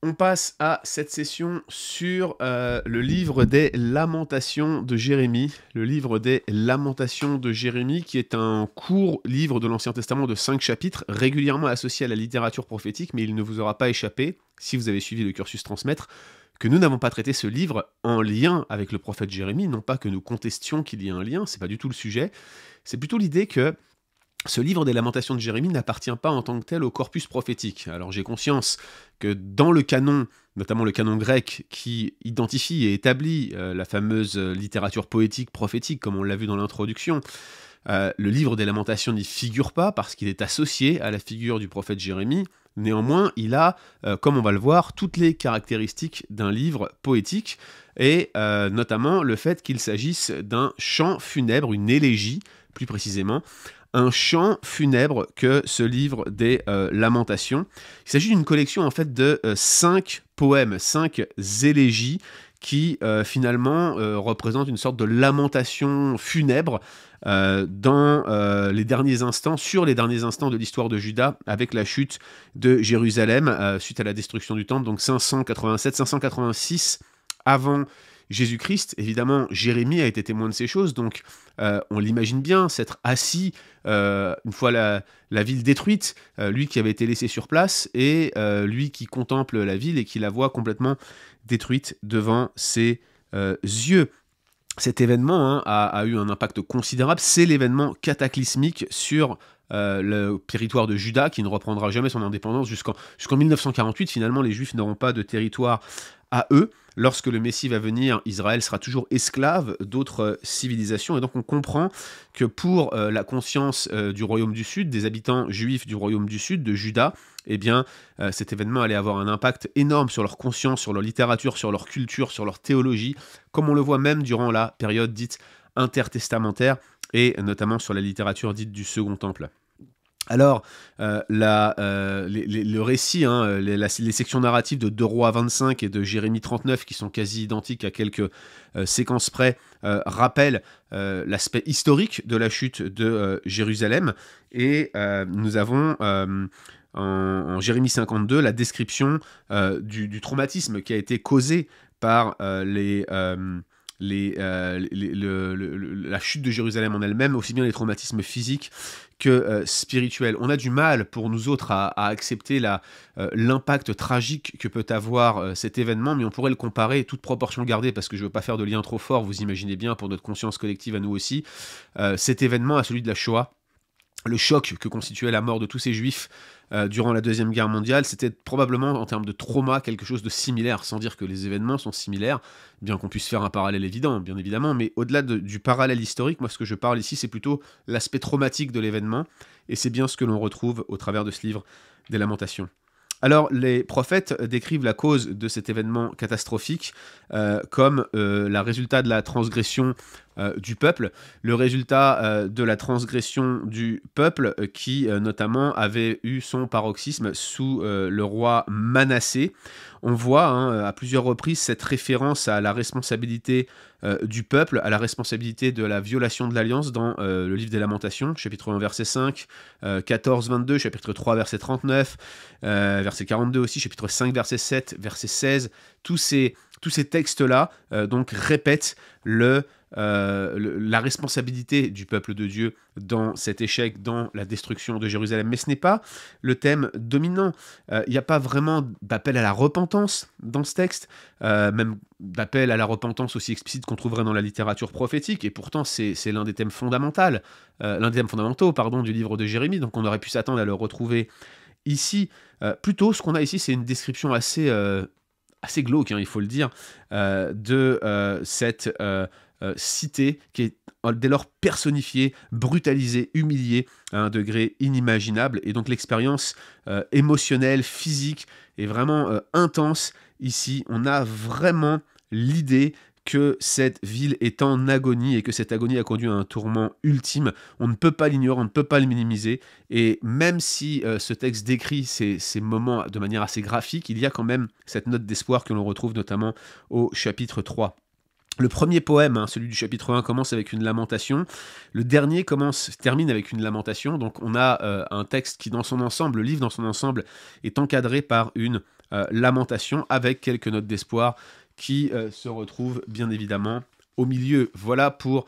On passe à cette session sur le livre des Lamentations de Jérémie. Le livre des Lamentations de Jérémie, qui est un court livre de l'Ancien Testament de 5 chapitres, régulièrement associé à la littérature prophétique, mais il ne vous aura pas échappé, si vous avez suivi le cursus transmettre, que nous n'avons pas traité ce livre en lien avec le prophète Jérémie, non pas que nous contestions qu'il y ait un lien, c'est pas du tout le sujet, c'est plutôt l'idée que ce livre des Lamentations de Jérémie n'appartient pas en tant que tel au corpus prophétique. Alors j'ai conscience que dans le canon, notamment le canon grec, qui identifie et établit la fameuse littérature poétique prophétique, comme on l'a vu dans l'introduction, le livre des Lamentations n'y figure pas parce qu'il est associé à la figure du prophète Jérémie. Néanmoins, il a, comme on va le voir, toutes les caractéristiques d'un livre poétique, et notamment le fait qu'il s'agisse d'un chant funèbre, une élégie, plus précisément, un chant funèbre que ce livre des Lamentations. Il s'agit d'une collection en fait de 5 poèmes, 5 élégies qui finalement représentent une sorte de lamentation funèbre dans les derniers instants, sur les derniers instants de l'histoire de Juda, avec la chute de Jérusalem suite à la destruction du temple, donc 587-586 avant Jésus-Christ. Évidemment, Jérémie a été témoin de ces choses, donc on l'imagine bien, s'être assis une fois la ville détruite, lui qui avait été laissé sur place, et lui qui contemple la ville et qui la voit complètement détruite devant ses yeux. Cet événement a eu un impact considérable, c'est l'événement cataclysmique sur le territoire de Juda, qui ne reprendra jamais son indépendance jusqu'en 1948. Finalement, les Juifs n'auront pas de territoire à eux. Lorsque le Messie va venir, Israël sera toujours esclave d'autres civilisations, et donc on comprend que pour la conscience du royaume du Sud, des habitants juifs du royaume du Sud, de Juda, eh bien, cet événement allait avoir un impact énorme sur leur conscience, sur leur littérature, sur leur culture, sur leur théologie, comme on le voit même durant la période dite intertestamentaire, et notamment sur la littérature dite du Second Temple. Alors, le récit, les sections narratives de 2 Rois 25 et de Jérémie 39, qui sont quasi identiques à quelques séquences près, rappellent l'aspect historique de la chute de Jérusalem. Et nous avons en Jérémie 52 la description du traumatisme qui a été causé par la chute de Jérusalem en elle-même, aussi bien les traumatismes physiques que spirituels. On a du mal, pour nous autres, à accepter l'impact tragique que peut avoir cet événement, mais on pourrait le comparer, toute proportion gardée, parce que je ne veux pas faire de lien trop fort, vous imaginez bien, pour notre conscience collective à nous aussi, cet événement à celui de la Shoah. Le choc que constituait la mort de tous ces juifs durant la Deuxième Guerre mondiale, c'était probablement, en termes de trauma, quelque chose de similaire, sans dire que les événements sont similaires, bien qu'on puisse faire un parallèle évident, bien évidemment, mais au-delà du parallèle historique, moi ce que je parle ici, c'est plutôt l'aspect traumatique de l'événement, et c'est bien ce que l'on retrouve au travers de ce livre des Lamentations. Alors, les prophètes décrivent la cause de cet événement catastrophique comme le résultat de la transgression du peuple, le résultat de la transgression du peuple qui notamment avait eu son paroxysme sous le roi Manassé. On voit à plusieurs reprises cette référence à la responsabilité du peuple, à la responsabilité de la violation de l'alliance dans le livre des Lamentations, chapitre 1, verset 5, 14, 22, chapitre 3, verset 39, verset 42 aussi, chapitre 5, verset 7, verset 16. Tous ces textes-là donc répètent la responsabilité du peuple de Dieu dans cet échec, dans la destruction de Jérusalem. Mais ce n'est pas le thème dominant. Il n'y a pas vraiment d'appel à la repentance dans ce texte, même d'appel à la repentance aussi explicite qu'on trouverait dans la littérature prophétique, et pourtant c'est l'un des thèmes fondamentaux, du livre de Jérémie, donc on aurait pu s'attendre à le retrouver ici. Plutôt, ce qu'on a ici, c'est une description assez glauque, il faut le dire, de cette cité qui est dès lors personnifiée, brutalisée, humiliée à un degré inimaginable, et donc l'expérience émotionnelle, physique est vraiment intense ici. On a vraiment l'idée que cette ville est en agonie et que cette agonie a conduit à un tourment ultime. On ne peut pas l'ignorer, on ne peut pas le minimiser, et même si ce texte décrit ces moments de manière assez graphique, il y a quand même cette note d'espoir que l'on retrouve notamment au chapitre 3. Le premier poème, celui du chapitre 1, commence avec une lamentation. Le dernier termine avec une lamentation. Donc on a un texte qui, dans son ensemble, le livre dans son ensemble, est encadré par une lamentation, avec quelques notes d'espoir qui se retrouvent bien évidemment au milieu. Voilà pour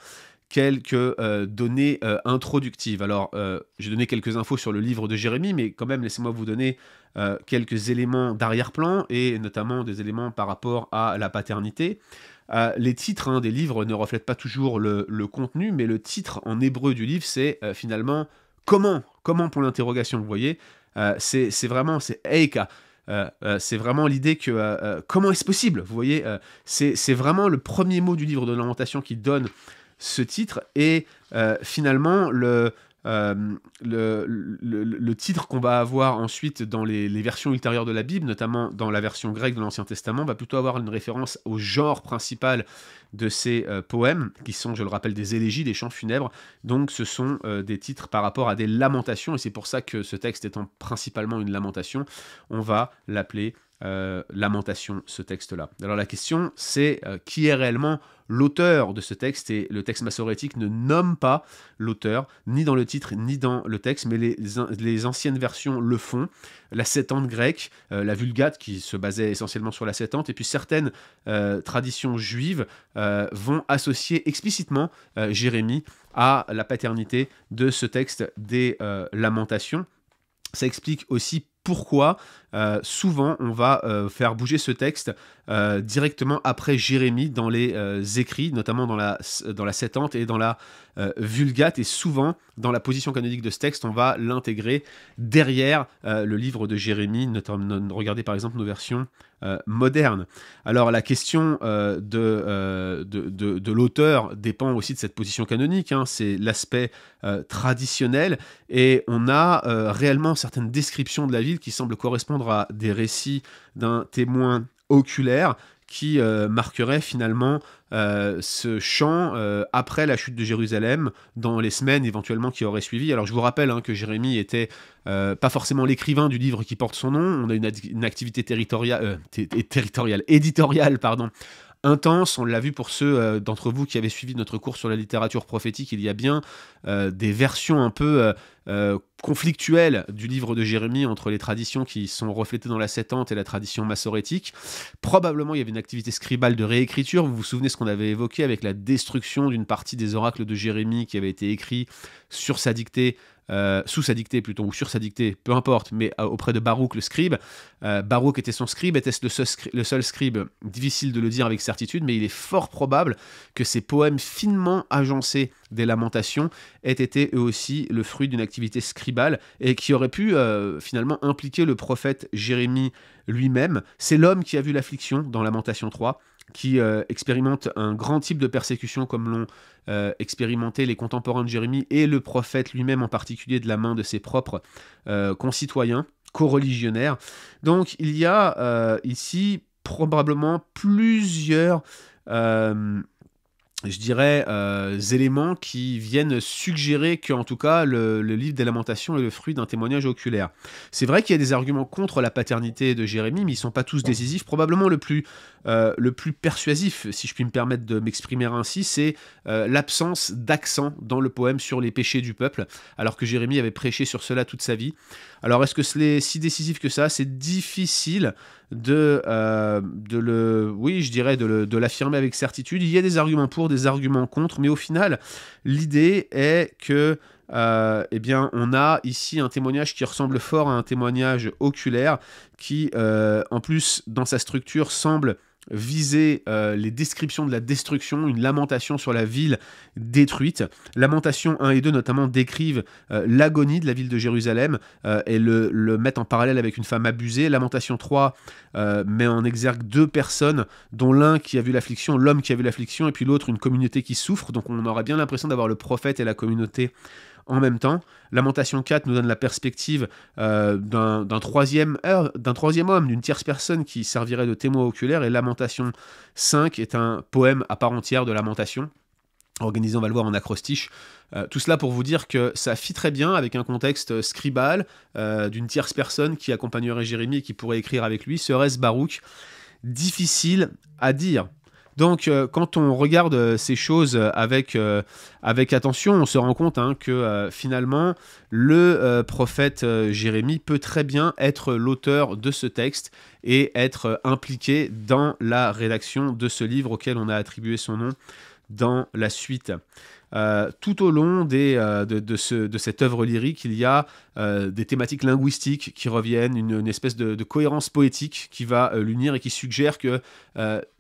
quelques données introductives. Alors, j'ai donné quelques infos sur le livre de Jérémie, mais quand même, laissez-moi vous donner quelques éléments d'arrière-plan, et notamment des éléments par rapport à la paternité. Les titres des livres ne reflètent pas toujours le contenu, mais le titre en hébreu du livre, c'est finalement « Comment ?» pour l'interrogation, vous voyez. C'est vraiment, c'est « Eika ». C'est vraiment l'idée que comment est-ce possible, vous voyez, c'est vraiment le premier mot du livre de Lamentation qui donne ce titre, et finalement le titre qu'on va avoir ensuite dans les versions ultérieures de la Bible, notamment dans la version grecque de l'Ancien Testament, va plutôt avoir une référence au genre principal de ces poèmes, qui sont, je le rappelle, des élégies, des chants funèbres. Donc ce sont des titres par rapport à des lamentations, et c'est pour ça que ce texte étant principalement une lamentation, on va l'appeler lamentation, ce texte-là. Alors la question, c'est qui est réellement l'auteur de ce texte, et le texte massorétique ne nomme pas l'auteur, ni dans le titre, ni dans le texte, mais les anciennes versions le font. La Septante grecque, la Vulgate, qui se basait essentiellement sur la Septante, et puis certaines traditions juives vont associer explicitement Jérémie à la paternité de ce texte des Lamentations. Ça explique aussi pourquoi souvent on va faire bouger ce texte directement après Jérémie dans les écrits, notamment dans la Septante et dans la Vulgate, et souvent dans la position canonique de ce texte, on va l'intégrer derrière le livre de Jérémie, notamment, regardez par exemple nos versions modernes. Alors la question de l'auteur dépend aussi de cette position canonique, c'est l'aspect traditionnel, et on a réellement certaines descriptions de la ville qui semblent correspondre à des récits d'un témoin oculaire qui marquerait finalement ce chant après la chute de Jérusalem, dans les semaines éventuellement qui auraient suivi. Alors je vous rappelle que Jérémie était pas forcément l'écrivain du livre qui porte son nom. On a une activité éditoriale, intense. On l'a vu pour ceux d'entre vous qui avaient suivi notre cours sur la littérature prophétique. Il y a bien des versions un peu conflictuelles du livre de Jérémie entre les traditions qui sont reflétées dans la Septante et la tradition massorétique. Probablement, il y avait une activité scribale de réécriture. Vous vous souvenez ce qu'on avait évoqué avec la destruction d'une partie des oracles de Jérémie qui avait été écrit sur sa dictée, sous sa dictée plutôt, ou sur sa dictée, peu importe, mais auprès de Baruch le scribe. Baruch était son scribe. Était-ce le seul scribe? Difficile de le dire avec certitude, mais il est fort probable que ces poèmes finement agencés des Lamentations aient été eux aussi le fruit d'une activité scribale, et qui aurait pu finalement impliquer le prophète Jérémie lui-même. C'est l'homme qui a vu l'affliction dans Lamentation 3, qui expérimente un grand type de persécution comme l'ont expérimenté les contemporains de Jérémie, et le prophète lui-même en particulier, de la main de ses propres concitoyens, co-religionnaires. Donc il y a ici probablement plusieurs éléments qui viennent suggérer qu'en tout cas le livre des Lamentations est le fruit d'un témoignage oculaire. C'est vrai qu'il y a des arguments contre la paternité de Jérémie, mais ils ne sont pas tous décisifs. Probablement le plus persuasif, si je puis me permettre de m'exprimer ainsi, c'est l'absence d'accent dans le poème sur les péchés du peuple, alors que Jérémie avait prêché sur cela toute sa vie. Alors est-ce que c'est si décisif que ça? C'est difficile de l'affirmer avec certitude. Il y a des arguments pour, des arguments contre, mais au final, l'idée est que on a ici un témoignage qui ressemble fort à un témoignage oculaire, qui, en plus, dans sa structure, semble viser les descriptions de la destruction, une lamentation sur la ville détruite. Lamentation 1 et 2 notamment décrivent l'agonie de la ville de Jérusalem et le mettent en parallèle avec une femme abusée. Lamentation 3 met en exergue deux personnes, dont l'un qui a vu l'affliction, l'homme qui a vu l'affliction, et puis l'autre une communauté qui souffre. Donc on aurait bien l'impression d'avoir le prophète et la communauté en même temps. Lamentation 4 nous donne la perspective d'un troisième homme, d'une tierce personne qui servirait de témoin oculaire, et Lamentation 5 est un poème à part entière de lamentation, organisé, on va le voir, en acrostiche. Tout cela pour vous dire que ça fit très bien avec un contexte scribal d'une tierce personne qui accompagnerait Jérémie et qui pourrait écrire avec lui. Serait-ce Baruch? Difficile à dire. Donc, quand on regarde ces choses avec attention, on se rend compte hein, que finalement, le prophète Jérémie peut très bien être l'auteur de ce texte et être impliqué dans la rédaction de ce livre auquel on a attribué son nom dans la suite. Tout au long de cette œuvre lyrique, il y a des thématiques linguistiques qui reviennent, une espèce de cohérence poétique qui va l'unir et qui suggère que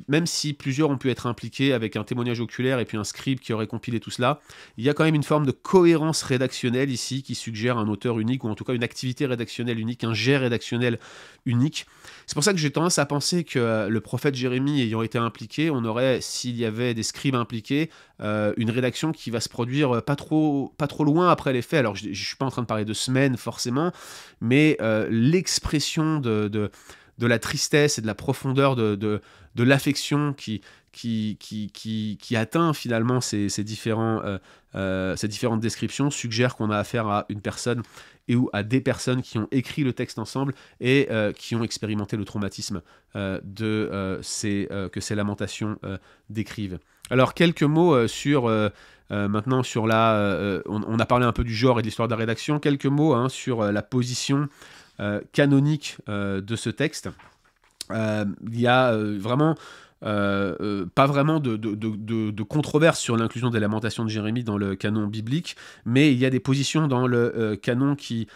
même si plusieurs ont pu être impliqués avec un témoignage oculaire et puis un scribe qui aurait compilé tout cela, il y a quand même une forme de cohérence rédactionnelle ici qui suggère un auteur unique ou en tout cas une activité rédactionnelle unique, un jet rédactionnel unique. C'est pour ça que j'ai tendance à penser que le prophète Jérémie ayant été impliqué, on aurait, s'il y avait des scribes impliqués, une rédaction qui va se produire pas trop loin après les faits. Alors je ne suis pas en train de parler de semaines forcément, mais l'expression de la tristesse et de la profondeur de l'affection qui atteint finalement ces différentes descriptions suggère qu'on a affaire à une personne et ou à des personnes qui ont écrit le texte ensemble et qui ont expérimenté le traumatisme que ces lamentations décrivent. Alors quelques mots maintenant sur on a parlé un peu du genre et de l'histoire de la rédaction, quelques mots hein, sur la position canonique de ce texte. Il y a vraiment pas vraiment de controverse sur l'inclusion des lamentations de Jérémie dans le canon biblique, mais il y a des positions dans le canon qui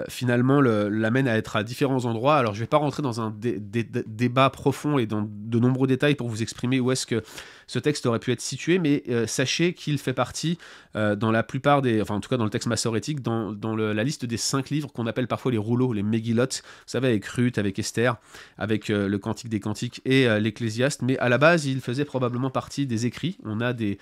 finalement l'amènent à être à différents endroits. Alors je ne vais pas rentrer dans un débat profond et dans de nombreux détails pour vous exprimer où est-ce que ce texte aurait pu être situé, mais sachez qu'il fait partie dans la plupart enfin en tout cas dans le texte massorétique, dans la liste des 5 livres qu'on appelle parfois les rouleaux, les Megilloth, vous savez, avec Ruth, avec Esther, avec le Cantique des Cantiques et l'Ecclésiaste, mais à la base il faisait probablement partie des écrits. On a des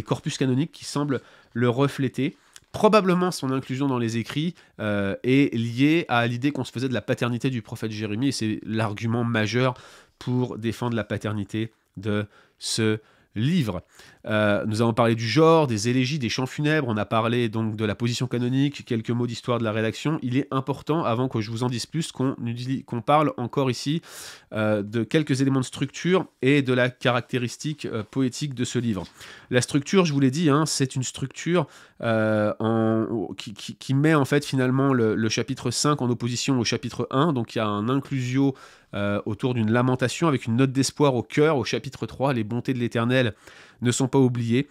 corpus canoniques qui semblent le refléter. Probablement son inclusion dans les écrits est liée à l'idée qu'on se faisait de la paternité du prophète Jérémie, et c'est l'argument majeur pour défendre la paternité de ce livre. Nous avons parlé du genre, des élégies, des chants funèbres, on a parlé donc de la position canonique, quelques mots d'histoire de la rédaction. Il est important, avant que je vous en dise plus, qu'on parle encore ici de quelques éléments de structure et de la caractéristique poétique de ce livre. La structure, je vous l'ai dit, hein, c'est une structure qui met en fait finalement le chapitre 5 en opposition au chapitre 1, donc il y a un inclusio autour d'une lamentation avec une note d'espoir au cœur. Au chapitre 3, les bontés de l'Éternel ne sont pas oubliées.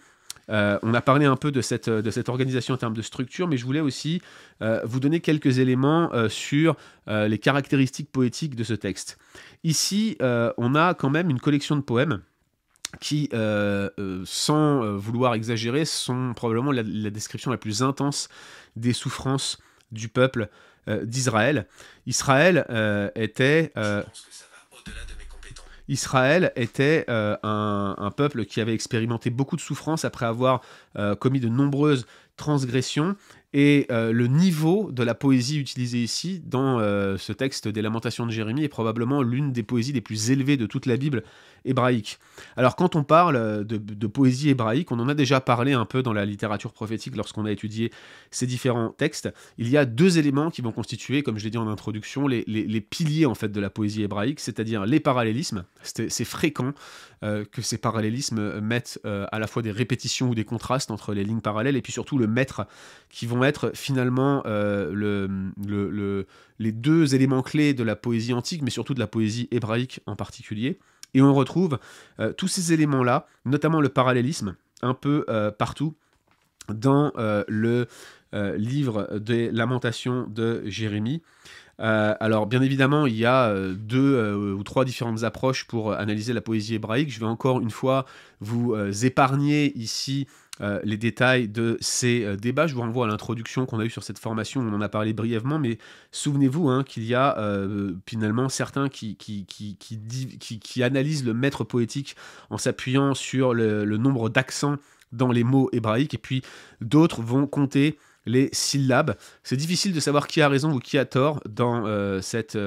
On a parlé un peu de cette organisation en termes de structure, mais je voulais aussi vous donner quelques éléments sur les caractéristiques poétiques de ce texte. Ici, on a quand même une collection de poèmes qui, sans vouloir exagérer, sont probablement la description la plus intense des souffrances du peuple d'Israël. Israël était un peuple qui avait expérimenté beaucoup de souffrances après avoir commis de nombreuses transgressions, et le niveau de la poésie utilisée ici dans ce texte des Lamentations de Jérémie est probablement l'une des poésies les plus élevées de toute la Bible hébraïque. Alors quand on parle de poésie hébraïque, on en a déjà parlé un peu dans la littérature prophétique lorsqu'on a étudié ces différents textes. Il y a 2 éléments qui vont constituer, comme je l'ai dit en introduction, les piliers en fait de la poésie hébraïque, c'est-à-dire les parallélismes. C'est fréquent que ces parallélismes mettent à la fois des répétitions ou des contrastes entre les lignes parallèles, et puis surtout le maître, qui vont être finalement les 2 éléments clés de la poésie antique, mais surtout de la poésie hébraïque en particulier. Et on retrouve tous ces éléments-là, notamment le parallélisme, un peu partout dans le livre des Lamentations de Jérémie. Alors bien évidemment, il y a 2 ou 3 différentes approches pour analyser la poésie hébraïque. Je vais encore une fois vous épargner ici les détails de ces débats. Je vous renvoie à l'introduction qu'on a eue sur cette formation, on en a parlé brièvement, mais souvenez-vous hein, qu'il y a finalement certains qui analysent le maître poétique en s'appuyant sur le nombre d'accents dans les mots hébraïques, et puis d'autres vont compter les syllabes. C'est difficile de savoir qui a raison ou qui a tort dans cette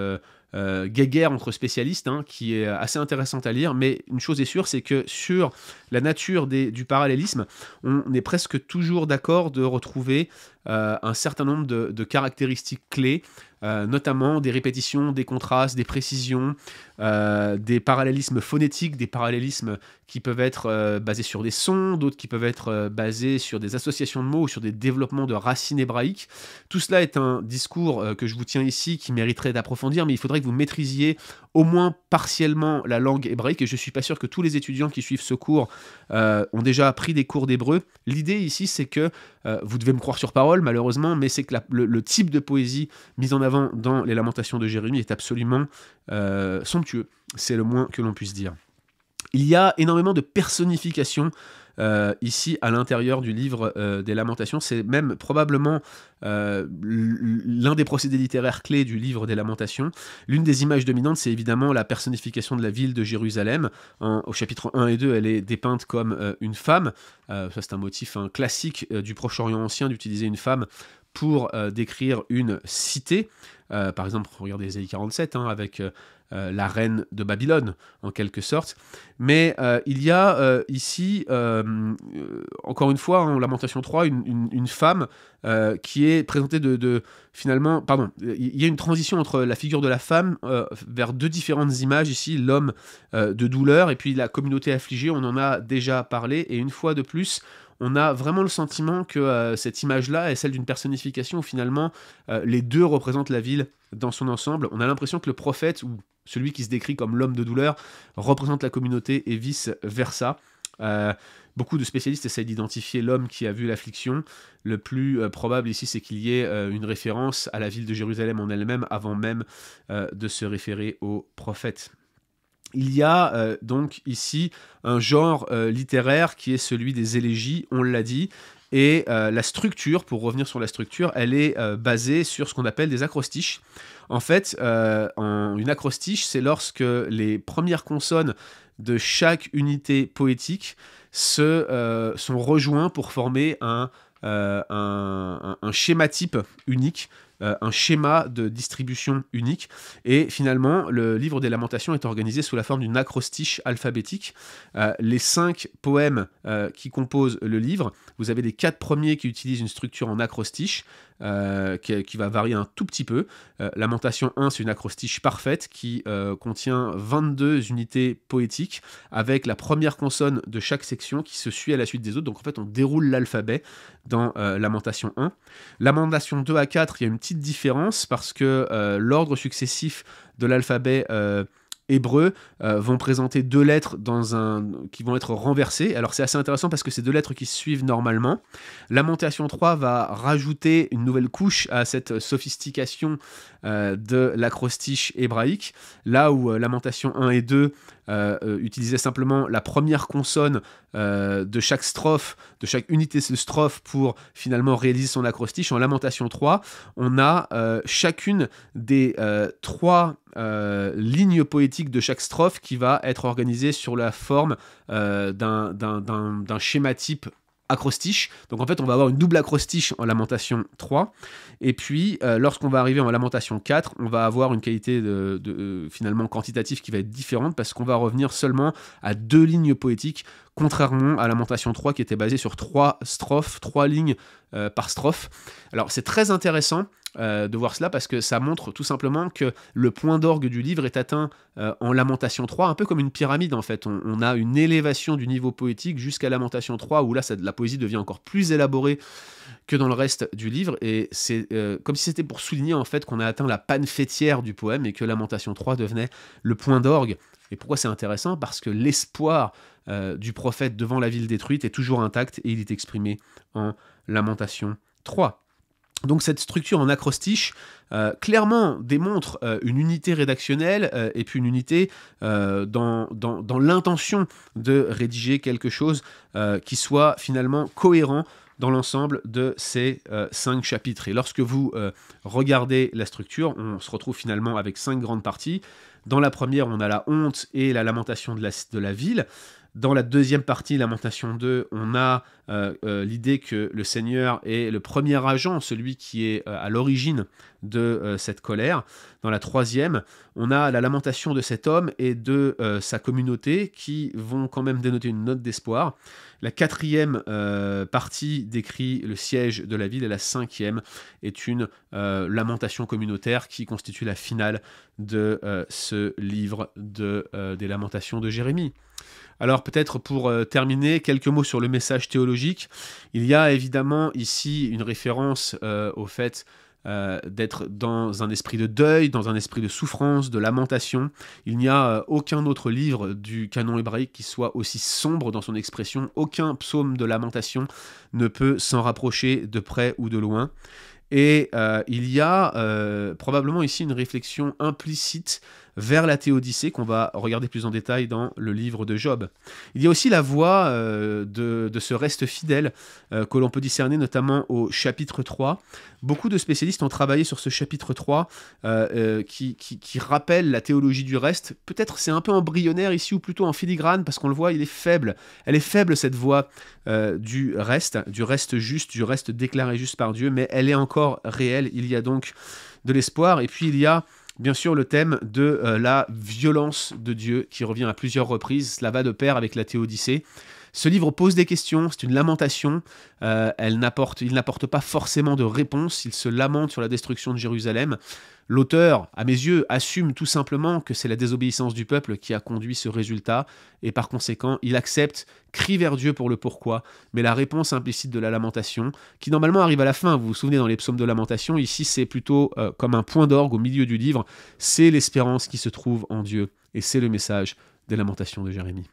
guéguerre entre spécialistes, hein, qui est assez intéressante à lire, mais une chose est sûre, c'est que sur la nature du parallélisme, on est presque toujours d'accord de retrouver un certain nombre de caractéristiques clés notamment des répétitions, des contrastes, des précisions, des parallélismes phonétiques, des parallélismes qui peuvent être basés sur des sons, d'autres qui peuvent être basés sur des associations de mots ou sur des développements de racines hébraïques. Tout cela est un discours que je vous tiens ici qui mériterait d'approfondir, mais il faudrait que vous maîtrisiez au moins partiellement la langue hébraïque, et je ne suis pas sûr que tous les étudiants qui suivent ce cours ont déjà pris des cours d'hébreu. L'idée ici, c'est que, vous devez me croire sur parole malheureusement, mais c'est que le type de poésie mise en avant dans les Lamentations de Jérémie est absolument somptueux, c'est le moins que l'on puisse dire. Il y a énormément de personnification ici à l'intérieur du livre des Lamentations. C'est même probablement l'un des procédés littéraires clés du livre des Lamentations. L'une des images dominantes, c'est évidemment la personnification de la ville de Jérusalem. Au chapitre 1 et 2, elle est dépeinte comme une femme. Ça, c'est un motif classique du Proche-Orient ancien, d'utiliser une femme pour décrire une cité. Par exemple, regardez Ésaïe 47, avec la reine de Babylone, en quelque sorte. Mais il y a ici, encore une fois, en Lamentation 3, une femme qui est présentée finalement... Pardon, il y a une transition entre la figure de la femme vers deux différentes images, ici, l'homme de douleur, et puis la communauté affligée, on en a déjà parlé, et une fois de plus, on a vraiment le sentiment que cette image-là est celle d'une personnification où finalement les deux représentent la ville dans son ensemble. On a l'impression que le prophète, ou celui qui se décrit comme l'homme de douleur, représente la communauté et vice-versa. Beaucoup de spécialistes essaient d'identifier l'homme qui a vu l'affliction. Le plus probable ici, c'est qu'il y ait une référence à la ville de Jérusalem en elle-même, avant même de se référer au prophète. Il y a donc ici un genre littéraire qui est celui des élégies, on l'a dit, et la structure, pour revenir sur la structure, elle est basée sur ce qu'on appelle des acrostiches. En fait, une acrostiche, c'est lorsque les premières consonnes de chaque unité poétique sont rejoints pour former un schéma type unique, un schéma de distribution unique, et finalement le livre des Lamentations est organisé sous la forme d'une acrostiche alphabétique. Les 5 poèmes qui composent le livre, vous avez les 4 premiers qui utilisent une structure en acrostiche, qui va varier un tout petit peu. Lamentation 1, c'est une acrostiche parfaite qui contient 22 unités poétiques, avec la première consonne de chaque section qui se suit à la suite des autres. Donc en fait, on déroule l'alphabet dans Lamentation 1. Lamentation 2 à 4, il y a une petite différence parce que l'ordre successif de l'alphabet hébreu vont présenter 2 lettres qui vont être renversées. Alors c'est assez intéressant parce que c'est 2 lettres qui se suivent normalement. Lamentation 3 va rajouter une nouvelle couche à cette sophistication de l'acrostiche hébraïque, là où Lamentation 1 et 2 utilisaient simplement la première consonne de chaque strophe, de chaque unité de strophe pour finalement réaliser son acrostiche. En Lamentation 3, on a chacune des 3 lignes poétiques de chaque strophe qui va être organisée sur la forme d'un schéma type acrostiche. Donc en fait, on va avoir une double acrostiche en Lamentation 3. Et puis, lorsqu'on va arriver en Lamentation 4, on va avoir une qualité finalement quantitative qui va être différente parce qu'on va revenir seulement à 2 lignes poétiques, contrairement à Lamentation 3 qui était basée sur 3 strophes, 3 lignes par strophe. Alors c'est très intéressant de voir cela parce que ça montre tout simplement que le point d'orgue du livre est atteint en Lamentation 3, un peu comme une pyramide en fait. On a une élévation du niveau poétique jusqu'à Lamentation 3 où là la poésie devient encore plus élaborée que dans le reste du livre, et c'est comme si c'était pour souligner en fait qu'on a atteint la panne fêtière du poème et que Lamentation 3 devenait le point d'orgue. Et pourquoi c'est intéressant? Parce que l'espoir du prophète devant la ville détruite est toujours intact et il est exprimé en Lamentation 3. Donc cette structure en acrostiche clairement démontre une unité rédactionnelle et puis une unité dans l'intention de rédiger quelque chose qui soit finalement cohérent dans l'ensemble de ces 5 chapitres. Et lorsque vous regardez la structure, on se retrouve finalement avec 5 grandes parties. Dans la première, on a la honte et la lamentation de la ville. Dans la deuxième partie, Lamentation 2, on a l'idée que le Seigneur est le premier agent, celui qui est à l'origine de cette colère. Dans la troisième, on a la lamentation de cet homme et de sa communauté qui vont quand même dénoter une note d'espoir. La quatrième partie décrit le siège de la ville et la cinquième est une lamentation communautaire qui constitue la finale de ce livre des Lamentations de Jérémie. Alors peut-être pour terminer, quelques mots sur le message théologique. Il y a évidemment ici une référence au fait d'être dans un esprit de deuil, dans un esprit de souffrance, de lamentation. Il n'y a aucun autre livre du canon hébraïque qui soit aussi sombre dans son expression. Aucun psaume de lamentation ne peut s'en rapprocher de près ou de loin. Et il y a probablement ici une réflexion implicite vers la théodicée qu'on va regarder plus en détail dans le livre de Job. Il y a aussi la voie de ce reste fidèle que l'on peut discerner notamment au chapitre 3. Beaucoup de spécialistes ont travaillé sur ce chapitre 3 qui rappelle la théologie du reste. Peut-être c'est un peu embryonnaire ici ou plutôt en filigrane parce qu'on le voit, il est faible. Elle est faible cette voie du reste juste, du reste déclaré juste par Dieu, mais elle est encore réelle. Il y a donc de l'espoir et puis il y a bien sûr le thème de la violence de Dieu qui revient à plusieurs reprises. Cela va de pair avec la théodicée. Ce livre pose des questions, c'est une lamentation, il n'apporte pas forcément de réponse, il se lamente sur la destruction de Jérusalem. L'auteur, à mes yeux, assume tout simplement que c'est la désobéissance du peuple qui a conduit ce résultat, et par conséquent, il accepte, crie vers Dieu pour le pourquoi, mais la réponse implicite de la lamentation, qui normalement arrive à la fin, vous vous souvenez dans les psaumes de lamentation, ici c'est plutôt comme un point d'orgue au milieu du livre, c'est l'espérance qui se trouve en Dieu, et c'est le message des Lamentations de Jérémie.